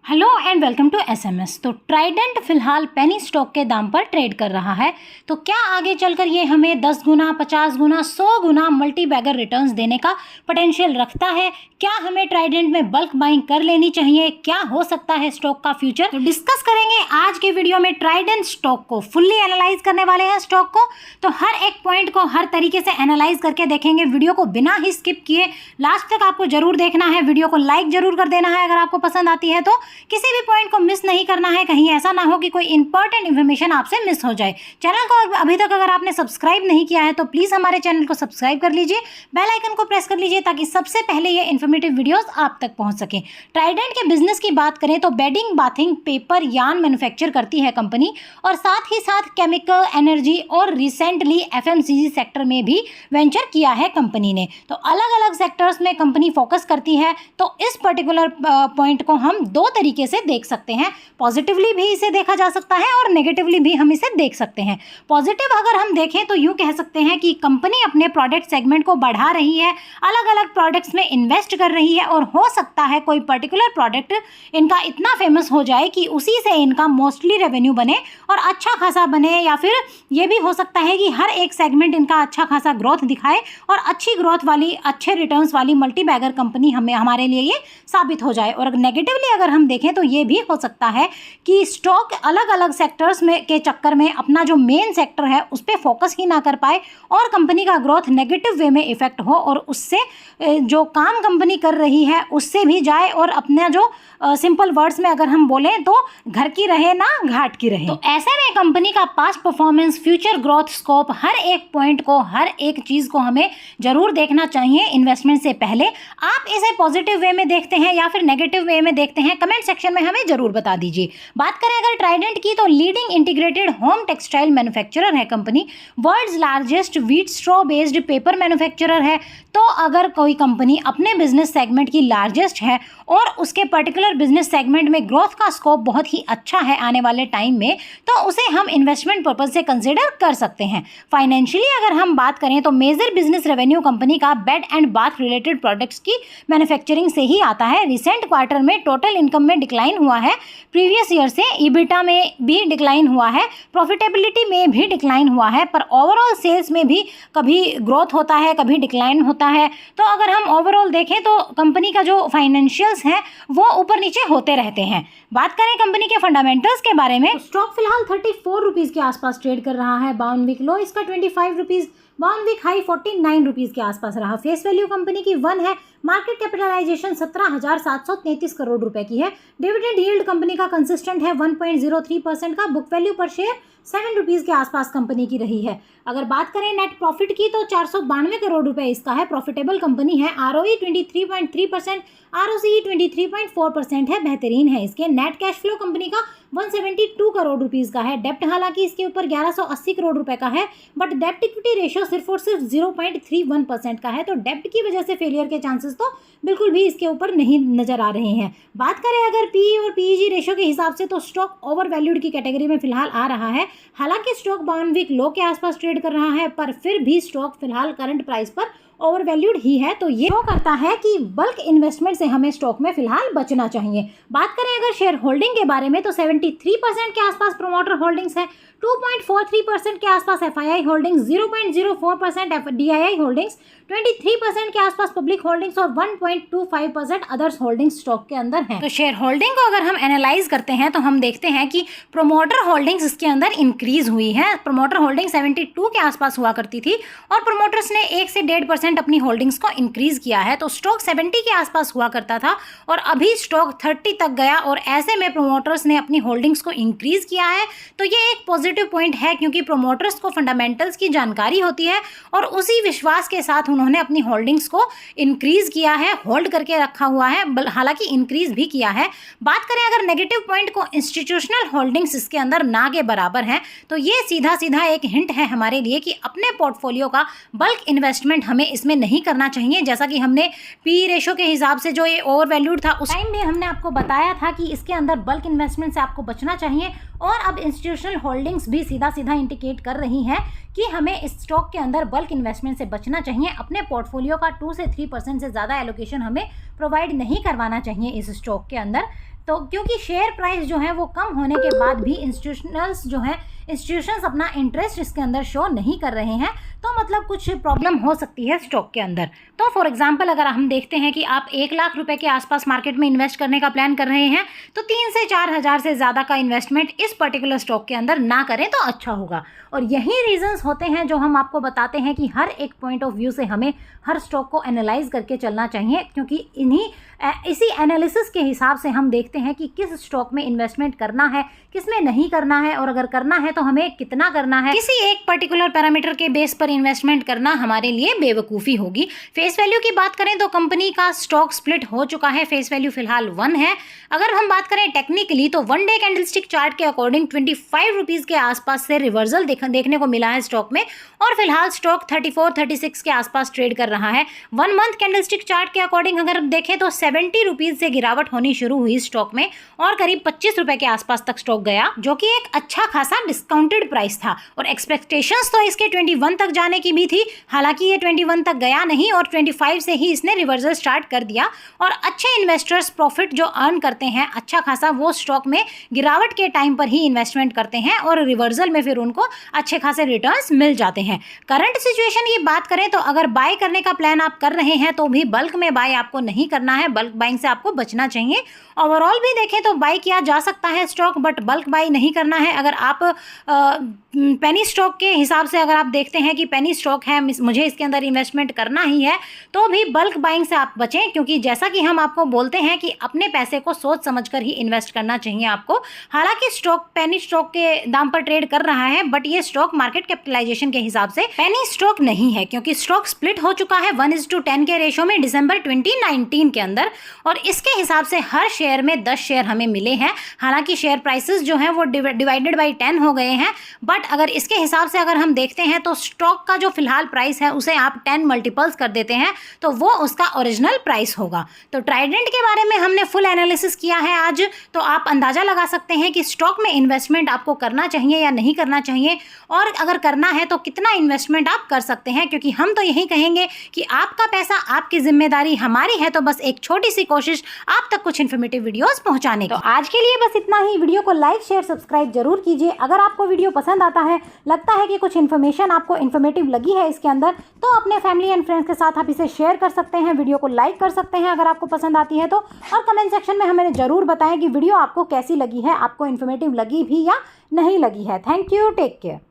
Hello and welcome to SMS. तो Trident फिलहाल penny stock के दाम पर ट्रेड कर रहा है। तो क्या आगे चलकर ये हमें 10 गुना, 50 गुना, 100 गुना मल्टी बैगर रिटर्न्स देने का पोटेंशियल रखता है? क्या हमें ट्राइडेंट में बल्क बाइंग कर लेनी चाहिए? क्या हो सकता है स्टॉक का फ्यूचर? तो डिस्कस करेंगे आज के वीडियो में ट्राइडेंट स्टॉक को। फुल्ली एनालाइज करने वाले हैं स्टॉक को, तो हर एक पॉइंट को हर तरीके से एनालाइज करके देखेंगे। वीडियो को बिना ही स्किप किए लास्ट तक आपको जरूर देखना है। वीडियो को लाइक जरूर कर देना है अगर आपको पसंद आती है तो। किसी भी पॉइंट को मिस नहीं करना है, कहीं ऐसा ना हो कि कोई इंपॉर्टेंट इन्फॉर्मेशन आपसे मिस हो जाए। चैनल को अभी तक अगर आपने सब्सक्राइब नहीं किया है तो प्लीज़ हमारे चैनल को सब्सक्राइब कर लीजिए, बेल आइकन को प्रेस कर लीजिए ताकि सबसे पहले ये इन्फॉर्मेटिव वीडियोस आप तक पहुंच सकें। ट्राइडेंट के बिजनेस की बात करें तो bedding, bathing, paper, yarn manufacture करती है कंपनी, और साथ ही साथ केमिकल, एनर्जी और रिसेंटली एफएमसीजी सेक्टर में भी वेंचर किया है कंपनी ने। तो अलग अलग सेक्टर्स में कंपनी फोकस करती है। तो इस पर्टिकुलर पॉइंट को हम दो तरीके से देख सकते हैं। पॉजिटिवली भी इसे देखा जा सकता है और नेगेटिवली भी हम इसे देख सकते हैं। पॉजिटिव अगर हम देखें तो यूँ कह सकते हैं कि कंपनी अपने प्रोडक्ट सेगमेंट को बढ़ा रही है, अलग अलग प्रोडक्ट्स में इन्वेस्ट कर रही है, और हो सकता है कोई पर्टिकुलर प्रोडक्ट इनका इतना फेमस हो जाए कि उसी से इनका मोस्टली रेवेन्यू बने और अच्छा खासा बने, या फिर ये भी हो सकता है कि हर एक सेगमेंट इनका अच्छा खासा ग्रोथ दिखाए और अच्छी ग्रोथ वाली, अच्छे रिटर्न्स वाली मल्टी बैगर कंपनी हमारे लिए ये साबित हो जाए। और नेगेटिवली अगर हम देखें तो ये भी हो सकता है कि स्टॉक अलग अलग सेक्टर्स में के चक्कर में अपना जो मेन सेक्टर है उस पर फोकस ही ना कर पाए और कंपनी का ग्रोथ नेगेटिव वे में इफेक्ट हो, और उससे जो काम कंपनी कर रही है उससे भी जाए, और अपना जो सिंपल वर्ड्स में अगर हम बोलें तो घर की रहे ना घाट की रहे। तो ऐसे में कंपनी का past performance, future growth scope, हर एक पॉइंट को, हर एक चीज़ को हमें जरूर देखना चाहिए इन्वेस्टमेंट से पहले। आप इसे पॉजिटिव वे में देखते हैं या फिर नेगेटिव वे में देखते हैं, कमेंट सेक्शन में हमें जरूर बता दीजिए। बात करें अगर ट्राइडेंट की, तो leading integrated home textile manufacturer है company, world's largest wheat straw based paper manufacturer है। तो अगर कोई कंपनी अपने बिजनेस सेगमेंट की लार्जेस्ट है और उसके पर्टिकुलर बिजनेस सेगमेंट में ग्रोथ का स्कोप बहुत ही अच्छा है आने वाले टाइम में, तो उसे हम इन्वेस्टमेंट पर्पज से कंसिडर कर सकते हैं। फाइनेंशियली अगर हम बात करें तो मेजर बिजनेस रेवेन्यू कंपनी का bed and bath related products की मैन्युफैक्चरिंग से ही आता है। रिसेंट क्वार्टर में टोटल इनकम में डिक्लाइन हुआ है प्रीवियस ईयर से, ईबिटा में भी डिक्लाइन हुआ है, प्रॉफिटेबिलिटी में भी डिक्लाइन हुआ है, पर ओवरऑल सेल्स में भी कभी ग्रोथ होता है, कभी डिक्लाइन होता है। तो अगर हम ओवरऑल देखें तो कंपनी का जो फाइनेंशियल्स है वो ऊपर नीचे होते रहते हैं। बात करें कंपनी के फंडामेंटल्स के बारे में, स्टॉक फिलहाल 34 रुपीज़ के आसपास ट्रेड कर रहा है। 52 वीक लो इसका 25 रुपीज़, 52 वीक हाई 49 रुपीज़ के आसपास रहा। फेस वैल्यू कंपनी की 1 है, मार्केट कैपिटलाइजेशन 17,733 करोड़ रुपए की है। डिविडेंड यील्ड कंपनी का कंसिस्टेंट है 1.03% का। बुक वैल्यू पर शेयर 7 रुपीज़ के आसपास कंपनी की रही है। अगर बात करें नेट प्रॉफिट की तो 492 करोड़ रुपए इसका है। प्रॉफिटेबल कंपनी है। ROE 23.3%, ROCE 23.4% है, बेहतरीन है इसके। नेट कैश फ्लो कंपनी का 172 करोड़ रुपीज़ का है। डेप्ट हालांकि इसके ऊपर 1180 करोड़ रुपए का है, बट डेप्ट इक्विटी रेशियो सिर्फ और सिर्फ 0.31% का है। तो डेप्ट की वजह से फेलियर के चांसेस तो बिल्कुल भी इसके ऊपर नहीं नजर आ रहे हैं। बात करें अगर पीई और पीईजी रेशियो के हिसाब से तो स्टॉक ओवर वैल्यूड की कैटेगरी में फिलहाल आ रहा है। हालांकि स्टॉक 52 वीक लो के आसपास ट्रेड कर रहा है, पर फिर भी स्टॉक फिलहाल करंट प्राइस पर ओवर वैल्यूड ही है। तो ये शो करता है कि बल्क इन्वेस्टमेंट से हमें स्टॉक में फिलहाल बचना चाहिए। बात करें अगर शेयर होल्डिंग के बारे में तो 73% के आसपास प्रोमोटर होल्डिंग्स है, 2.43% के आसपास एफआईआई होल्डिंग्स, 0.04% डीआईआई होल्डिंग्स, 23% के आसपास पब्लिक होल्डिंग्स और 1.25% अदर्स होल्डिंग्स स्टॉक के अंदर हैं। तो शेयर होल्डिंग को अगर हम एनालाइज करते हैं तो हम देखते हैं कि प्रोमोटर होल्डिंग्स इसके अंदर इंक्रीज हुई है। प्रोमोटर होल्डिंग 72 के आसपास हुआ करती थी और प्रोमोटर्स ने 1 से 1.5% अपनी होल्डिंग्स को इंक्रीज किया है। तो स्टॉक 70 के आसपास हुआ करता था और अभी स्टॉक 30 तक गया, और ऐसे में प्रोमोटर्स ने अपनी होल्डिंग्स को इंक्रीज किया है। तो ये एक पॉजिटिव पॉइंट है, क्योंकि प्रोमोटर्स को फंडामेंटल्स की जानकारी होती है और उसी विश्वास के साथ उन्होंने अपनी होल्डिंग्स को इंक्रीज किया है, होल्ड करके रखा हुआ है, हालांकि इंक्रीज भी किया है। बात करें अगर नेगेटिव पॉइंट को, इंस्टीट्यूशनल होल्डिंग्स इसके अंदर ना के बराबर हैं। तो ये सीधा सीधा एक हिंट है हमारे लिए कि अपने पोर्टफोलियो का बल्क इन्वेस्टमेंट हमें इसमें नहीं करना चाहिए। जैसा कि हमने पी रेशो के हिसाब से जो ये ओवर वैल्यूड था उस टाइम भी हमने आपको बताया था कि इसके अंदर बल्क इन्वेस्टमेंट से आपको बचना चाहिए, और अब इंस्टीट्यूशनल होल्डिंग्स भी सीधा सीधा इंडिकेट कर रही हैं कि हमें इस स्टॉक के अंदर बल्क इन्वेस्टमेंट से बचना चाहिए। अपने पोर्टफोलियो का 2 से 3% से ज़्यादा एलोकेशन हमें प्रोवाइड नहीं करवाना चाहिए इस स्टॉक के अंदर। तो क्योंकि शेयर प्राइस जो है वो कम होने के बाद भी इंस्टीट्यूशंस अपना इंटरेस्ट इसके अंदर शो नहीं कर रहे हैं, तो मतलब कुछ प्रॉब्लम हो सकती है स्टॉक के अंदर। तो फॉर एग्जांपल अगर हम देखते हैं कि आप 1 लाख रुपए के आसपास मार्केट में इन्वेस्ट करने का प्लान कर रहे हैं, तो 3 से 4 हज़ार से ज़्यादा का इन्वेस्टमेंट इस पर्टिकुलर स्टॉक के अंदर ना करें तो अच्छा होगा। और यही रीजंस होते हैं जो हम आपको बताते हैं कि हर एक पॉइंट ऑफ व्यू से हमें हर स्टॉक को एनालाइज करके चलना चाहिए, क्योंकि इसी एनालिसिस के हिसाब से हम देखते हैं कि किस स्टॉक में इन्वेस्टमेंट करना है, किसमें नहीं करना है, और अगर करना है तो हमें कितना करना है। किसी एक पर्टिकुलर पैरामीटर के बेस पर इन्वेस्टमेंट करना हमारे लिए बेवकूफ़ी होगी। फेस वैल्यू की बात करें तो कंपनी का स्टॉक स्प्लिट हो चुका है, फेस वैल्यू फिलहाल 1 है। अगर हम बात करें टेक्निकली तो 1 डे कैंडलस्टिक चार्ट के अकॉर्डिंग 25 रुपीज़ के आसपास से रिवर्सल देखने को मिला है स्टॉक में, और फिलहाल स्टॉक 34-36 के आसपास ट्रेड कर रहा है। 1 मंथ कैंडलस्टिक चार्ट के अकॉर्डिंग अगर देखें तो 70 रुपीज़ से गिरावट होनी शुरू हुई स्टॉक में, और करीब 25 रुपए के आसपास तक स्टॉक गया, जो कि एक अच्छा खासा डिस्काउंटेड प्राइस था। और एक्सपेक्टेशंस तो इसके 21 तक जाने की भी थी, हालांकि ये 21 तक गया नहीं और 25 से ही इसने रिवर्सल स्टार्ट कर दिया। और अच्छे इन्वेस्टर्स प्रॉफिट जो अर्न करते हैं अच्छा खासा, वो स्टॉक में गिरावट के टाइम पर ही इन्वेस्टमेंट करते हैं और रिवर्सल में फिर उनको अच्छे खासे रिटर्न्स मिल जाते हैं। करंट सिचुएशन की बात करें तो अगर बाय करने का प्लान आप कर रहे हैं तो भी बल्क में बाय आपको नहीं करना है, बल्क बाइंग से आपको बचना चाहिए। ओवरऑल भी देखें तो बाय किया जा सकता है स्टॉक, बट बल्क बाय नहीं करना है। अगर आप पेनी स्टॉक के हिसाब से अगर आप देखते हैं कि पेनी स्टॉक है, मुझे इसके अंदर इन्वेस्टमेंट करना ही है, तो भी बल्क बाइंग से आप बचें, क्योंकि जैसा कि हम आपको बोलते हैं कि अपने पैसे को सोच समझकर ही इन्वेस्ट करना चाहिए आपको। हालांकि स्टॉक पेनी स्टॉक के दाम पर ट्रेड कर रहा है, बट ये स्टॉक मार्केट कैपिटलाइजेशन के हिसाब से पेनी स्टॉक नहीं है, क्योंकि स्टॉक स्प्लिट हो चुका है 1:10 के रेशो में दिसंबर 2019 के अंदर, और इसके हिसाब से हर शेयर में 10 शेयर हमें मिले हैं। हालांकि शेयर प्राइसेस जो हैं वो डिवाइडेड बाई 10 हो गए हैं, बट अगर इसके हिसाब से अगर हम देखते हैं तो स्टॉक का जो फिलहाल प्राइस है उसे आप 10 मल्टीपल्स कर देते हैं तो वो उसका ओरिजिनल प्राइस होगा। तो ट्राइडेंट के बारे में हमने फुल एनालिसिस किया है आज, तो आप अंदाजा लगा सकते हैं कि स्टॉक में इन्वेस्टमेंट आपको करना चाहिए या नहीं करना चाहिए, और अगर करना है तो कितना इन्वेस्टमेंट आप कर सकते हैं। क्योंकि हम तो यही कहेंगे कि आपका पैसा आपकी जिम्मेदारी, हमारी है तो बस एक छोटी सी कोशिश आप तक कुछ इन्फॉर्मेटिव वीडियोस पहुंचाने की। तो आज के लिए बस इतना ही। वीडियो को लाइक शेयर सब्सक्राइब जरूर कीजिए। अगर आपको वीडियो पसंद आता है, लगता है कि कुछ इन्फॉर्मेशन आपको इन्फॉर्मेटिव लगी है इसके अंदर, तो अपने फैमिली एंड फ्रेंड्स के साथ आप इसे शेयर कर सकते हैं। वीडियो को लाइक कर सकते हैं अगर आपको पसंद आती है तो, और कमेंट सेक्शन में हमें जरूर बताएं कि वीडियो आपको कैसी लगी है, आपको इन्फॉर्मेटिव लगी भी या नहीं लगी है। Thank you, take care.